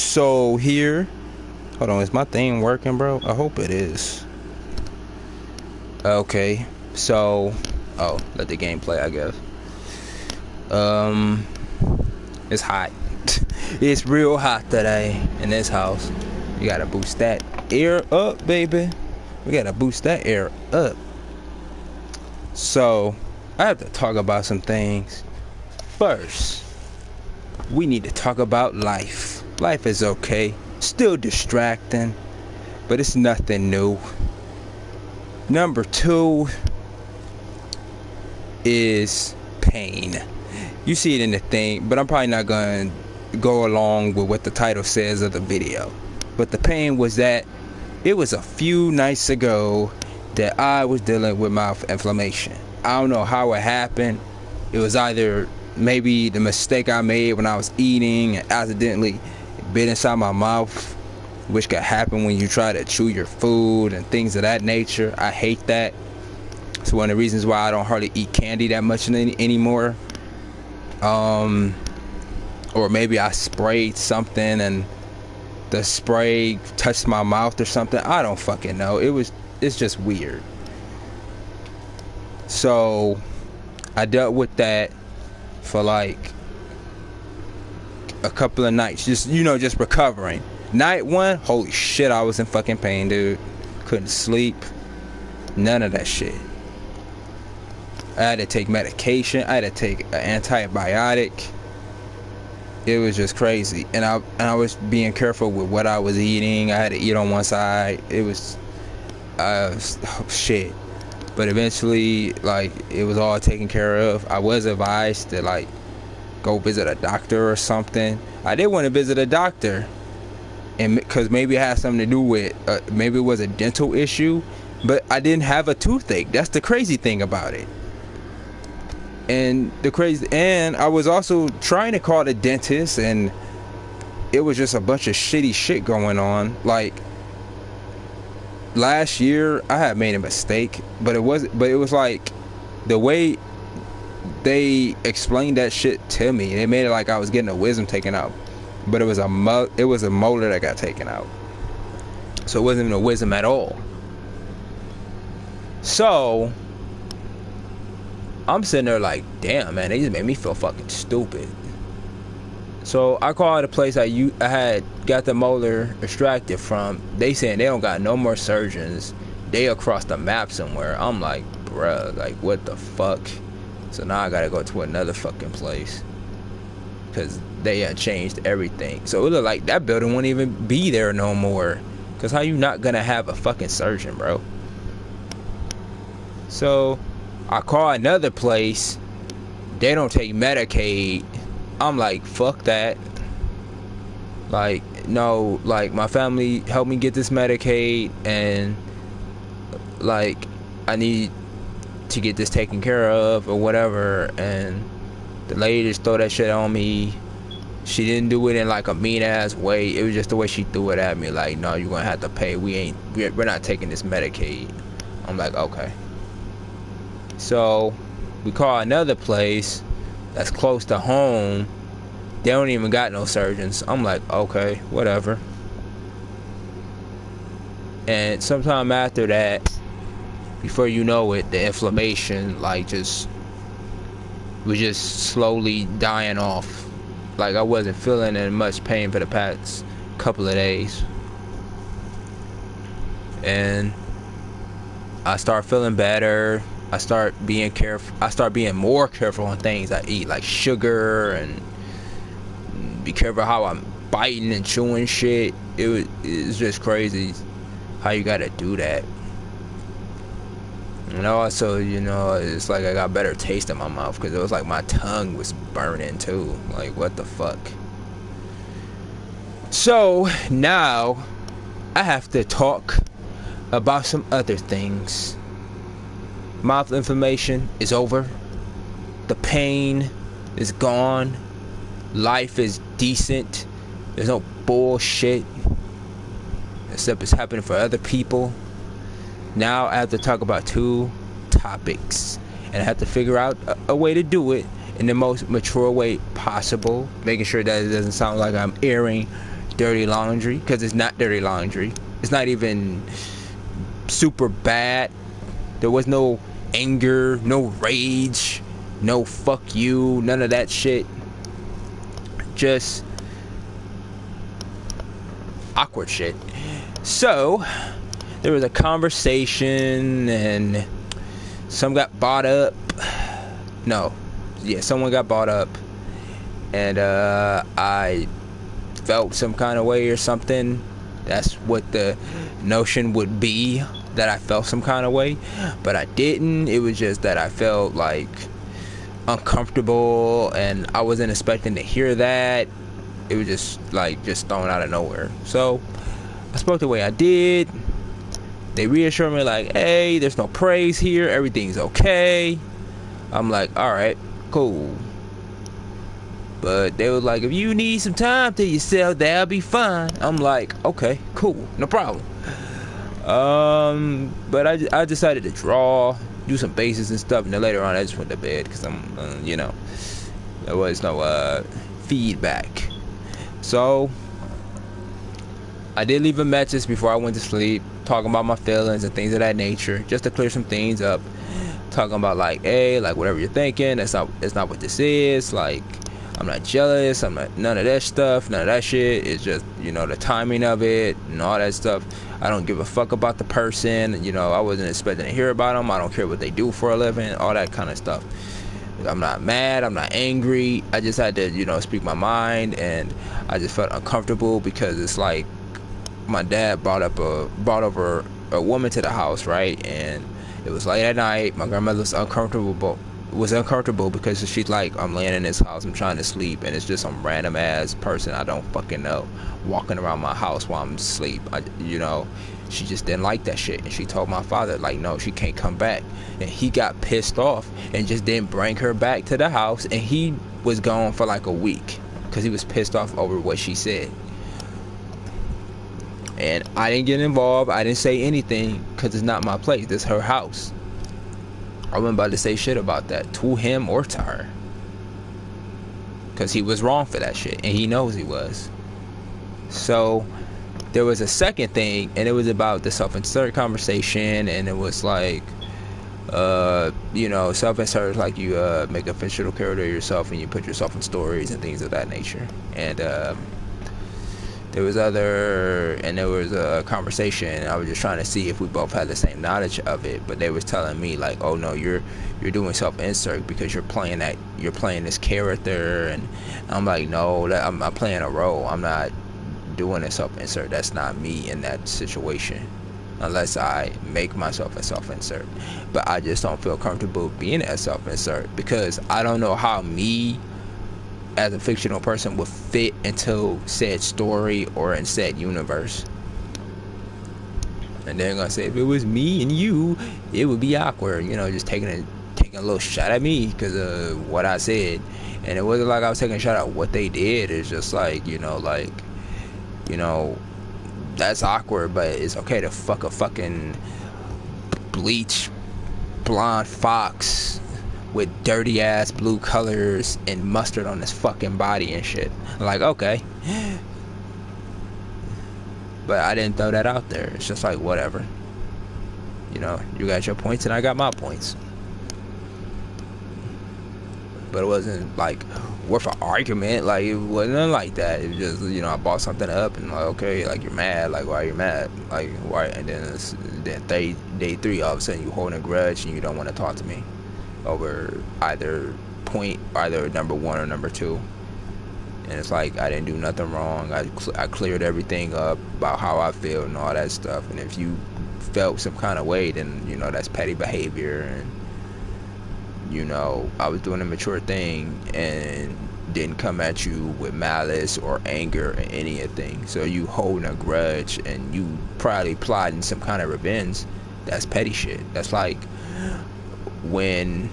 So here, hold on, is my thing working, bro? I hope it is. Okay, so, oh, let the game play, I guess. It's hot. It's real hot today in this house. You gotta boost that air up, baby. We gotta boost that air up. So, I have to talk about some things. First, we need to talk about life. Life is okay. Still distracting, but it's nothing new. Number 2 is pain. You see it in the thing, but I'm probably not going to go along with what the title says of the video. But the pain was that it was a few nights ago that I was dealing with mouth inflammation. I don't know how it happened. It was either maybe the mistake I made when I was eating and accidentally bit inside my mouth, which could happen when you try to chew your food and things of that nature. I hate that. It's one of the reasons why I don't hardly eat candy that much anymore. Or maybe I sprayed something and the spray touched my mouth or something. I don't fucking know. It's just weird. So I dealt with that for like a couple of nights, just recovering. Night 1, holy shit, I was in fucking pain, dude. Couldn't sleep, none of that shit. I had to take medication. I had to take an antibiotic. It was just crazy, and I was being careful with what I was eating. I had to eat on one side. It was shit. But eventually, like, it was all taken care of. I was advised to like go visit a doctor or something. I did want to visit a doctor, and because maybe it had something to do with maybe it was a dental issue, but I didn't have a toothache. That's the crazy thing about it. And I was also trying to call the dentist, and it was just a bunch of shitty shit going on. Like last year I had made a mistake, but it was like the way they explained that shit to me, they made it like I was getting a wisdom taken out, but it was a molar that got taken out, so it wasn't even a wisdom at all. So I'm sitting there like, damn, man, they just made me feel fucking stupid. So I called a place I had got the molar extracted from. They saying they don't got no more surgeons. They across the map somewhere. I'm like, bruh, like, what the fuck? So now I gotta go to another fucking place, because they had changed everything. So it looked like that building won't even be there no more. Because how you not gonna have a fucking surgeon, bro? So I call another place. They don't take Medicaid. I'm like, fuck that. Like, no, like, my family helped me get this Medicaid, and like, I need to get this taken care of or whatever. And the lady just throw that shit on me. She didn't do it in like a mean ass way. It was just the way she threw it at me. Like, no, you're gonna have to pay. We're not taking this Medicaid. I'm like, okay. So we call another place that's close to home. They don't even got no surgeons. I'm like, okay, whatever. And sometime after that, before you know it, the inflammation like was just slowly dying off. Like, I wasn't feeling in much pain for the past couple of days. And I start feeling better. I start being careful. I start being more careful on things I eat, like sugar, and be careful how I'm biting and chewing shit. It's just crazy how you gotta do that. And also, it's like I got better taste in my mouth, because it was like my tongue was burning too. Like, what the fuck? So now I have to talk about some other things. Mouth inflammation is over. The pain is gone. Life is decent. There's no bullshit, except it's happening for other people. Now I have to talk about 2 topics, and I have to figure out a way to do it in the most mature way possible, making sure that it doesn't sound like I'm airing dirty laundry, because it's not dirty laundry. It's not even super bad. There was no anger, no rage, no fuck you, none of that shit. Just awkward shit. So there was a conversation and some got bought up. No, yeah, someone got bought up, and I felt some kind of way or something. That's what the notion would be, that I felt some kind of way, but I didn't. It was just that I felt like uncomfortable, and I wasn't expecting to hear that. It was just thrown out of nowhere. So I spoke the way I did. They reassured me like, hey, there's no praise here, everything's okay. I'm like, alright, cool. But they were like, if you need some time to yourself, that'll be fine. I'm like, okay, cool, no problem. But I decided to draw, do some bases and stuff, and then later on I just went to bed because I'm, there was no feedback. So I did leave a message before I went to sleep, talking about my feelings and things of that nature, just to clear some things up. Talking about like, hey, like whatever you're thinking, it's not what this is. Like, I'm not jealous, I'm not none of that stuff, none of that shit. It's just, the timing of it and all that stuff. I don't give a fuck about the person. I wasn't expecting to hear about them. I don't care what they do for a living, all that kind of stuff. I'm not mad, I'm not angry. I just had to, speak my mind, and I just felt uncomfortable because it's like my dad brought over a woman to the house, right? And it was late at night. My grandmother was uncomfortable because she's like, I'm laying in this house, I'm trying to sleep, and it's just some random ass person I don't fucking know walking around my house while I'm asleep. She just didn't like that shit, and she told my father like, no, she can't come back. And he got pissed off and just didn't bring her back to the house, and he was gone for like a week because he was pissed off over what she said. And I didn't get involved. I didn't say anything because it's not my place. This is her house. I wasn't about to say shit about that to him or to her, because he was wrong for that shit, and he knows he was. So there was a second thing, and it was about the self-insert conversation, and it was like, self-insert is like you make a fictional character of yourself and you put yourself in stories and things of that nature. And there was a conversation. I was just trying to see if we both had the same knowledge of it, but they was telling me like, oh no, you're doing self-insert because you're playing this character, and I'm like, no, I'm playing a role. I'm not doing a self-insert. That's not me in that situation, unless I make myself a self-insert. But I just don't feel comfortable being a self-insert because I don't know how me as a fictional person would fit into said story or in said universe. And they're gonna say, if it was me and you, it would be awkward, just taking a little shot at me because of what I said. And it wasn't like I was taking a shot at what they did. It's just like, that's awkward, but it's okay to fuck a fucking bleach blonde fox with dirty ass blue colors and mustard on his fucking body and shit. Like, okay. But I didn't throw that out there. It's just like, whatever. You got your points and I got my points. But it wasn't like worth an argument. Like, it wasn't like that. It was just, I bought something up and like, okay, like, you're mad. Like, why are you mad? Like, why? And then day 3, all of a sudden you holding a grudge and you don't want to talk to me over either number 1 or number 2. And it's like, I didn't do nothing wrong. I cleared everything up about how I feel and all that stuff. And if you felt some kind of way, then that's petty behavior. And I was doing a mature thing and didn't come at you with malice or anger or anything. So you holding a grudge and you probably plotting some kind of revenge. That's petty shit. That's like when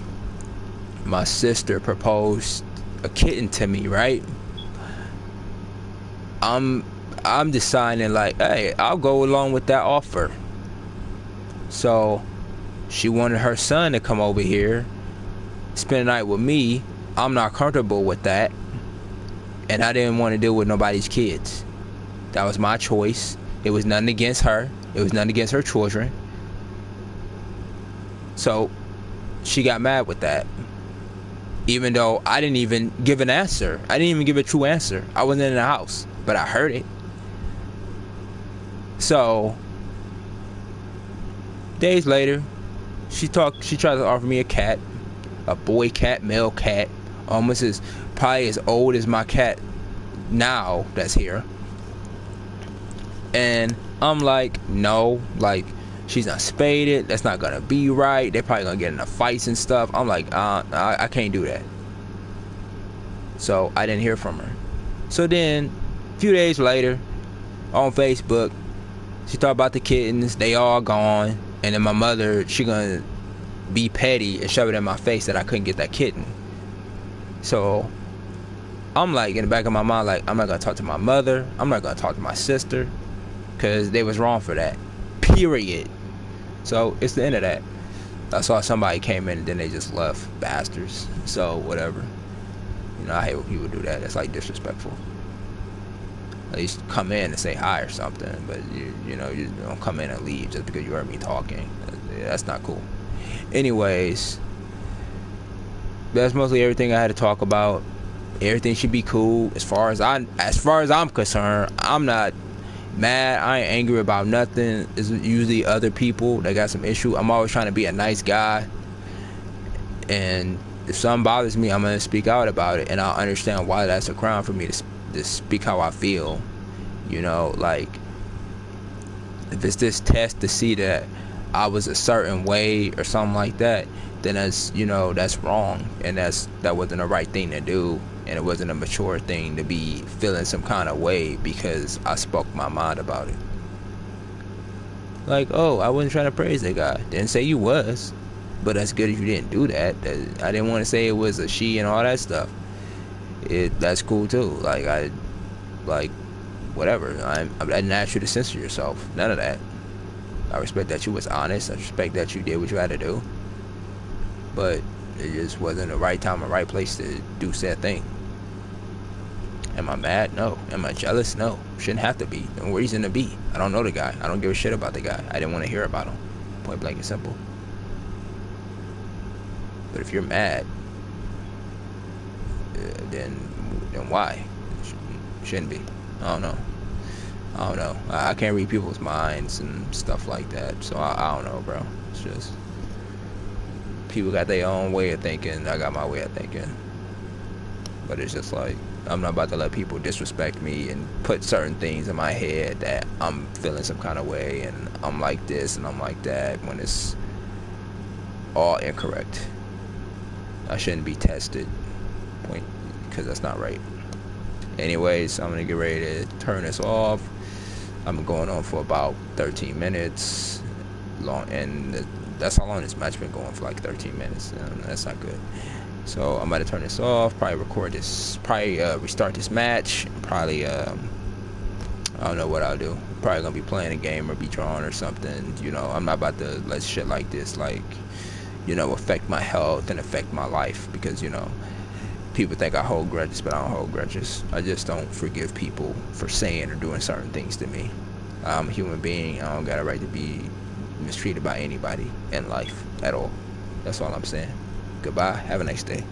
my sister proposed a kitten to me, right? I'm deciding like, hey, I'll go along with that offer. So she wanted her son to come over here, spend the night with me. I'm not comfortable with that, and I didn't want to deal with nobody's kids. That was my choice. It was nothing against her. It was nothing against her children. So she got mad with that. Even though I didn't even give an answer. I didn't even give a true answer. I wasn't in the house, but I heard it. So days later, she tried to offer me a cat, a boy cat, male cat, almost probably as old as my cat now that's here. And I'm like, no, like, she's not spaded, that's not gonna be right, they're probably gonna get into fights and stuff. I'm like, I can't do that. So I didn't hear from her. So then a few days later on Facebook, she talked about the kittens, they all gone, and then my mother, she gonna be petty and shove it in my face that I couldn't get that kitten. So I'm like, in the back of my mind, like, I'm not gonna talk to my mother, I'm not gonna talk to my sister, because they was wrong for that, period. So it's the end of that. I saw somebody came in and then they just left, bastards. So whatever, you know, I hate when people do that. It's like disrespectful. At least come in and say hi or something, but you know, you don't come in and leave just because you heard me talking. That's not cool. Anyways, that's mostly everything I had to talk about. Everything should be cool as far as I'm concerned. I'm not mad, I ain't angry about nothing. It's usually other people that got some issue. I'm always trying to be a nice guy, and if something bothers me, I'm gonna speak out about it, and I'll understand why that's a crime for me to speak how I feel. You know, like, if it's this test to see that I was a certain way or something like that, then that's, you know, that's wrong, and that wasn't the right thing to do, and it wasn't a mature thing to be feeling some kind of way because I spoke my mind about it. Like, oh, I wasn't trying to praise that guy. Didn't say you was, but that's good if you didn't do that. I didn't want to say it was a she and all that stuff. That's cool too. Like, whatever. I didn't ask you to censor yourself. None of that. I respect that you was honest. I respect that you did what you had to do. But it just wasn't the right time or right place to do said thing. Am I mad? No. Am I jealous? No. Shouldn't have to be. No reason to be. I don't know the guy. I don't give a shit about the guy. I didn't want to hear about him. Point blank and simple. But if you're mad, then why? Shouldn't be. I don't know. I can't read people's minds and stuff like that. So I don't know, bro. It's just, people got their own way of thinking. I got my way of thinking. But it's just like, I'm not about to let people disrespect me and put certain things in my head that I'm feeling some kind of way and I'm like this and I'm like that, when it's all incorrect. I shouldn't be tested. Point, because that's not right. Anyways, I'm gonna get ready to turn this off. I'm going on for about 13 minutes long, and that's how long this match been going, for like 13 minutes. That's not good. So I'm about to turn this off, probably record this, probably restart this match, probably I don't know what I'll do. Probably gonna be playing a game or be drawing or something. You know, I'm not about to let shit like this, like, you know, affect my health and affect my life, because, you know, people think I hold grudges, but I don't hold grudges. I just don't forgive people for saying or doing certain things to me. I'm a human being. I don't got a right to be mistreated by anybody in life at all. That's all I'm saying. Goodbye. Have a nice day.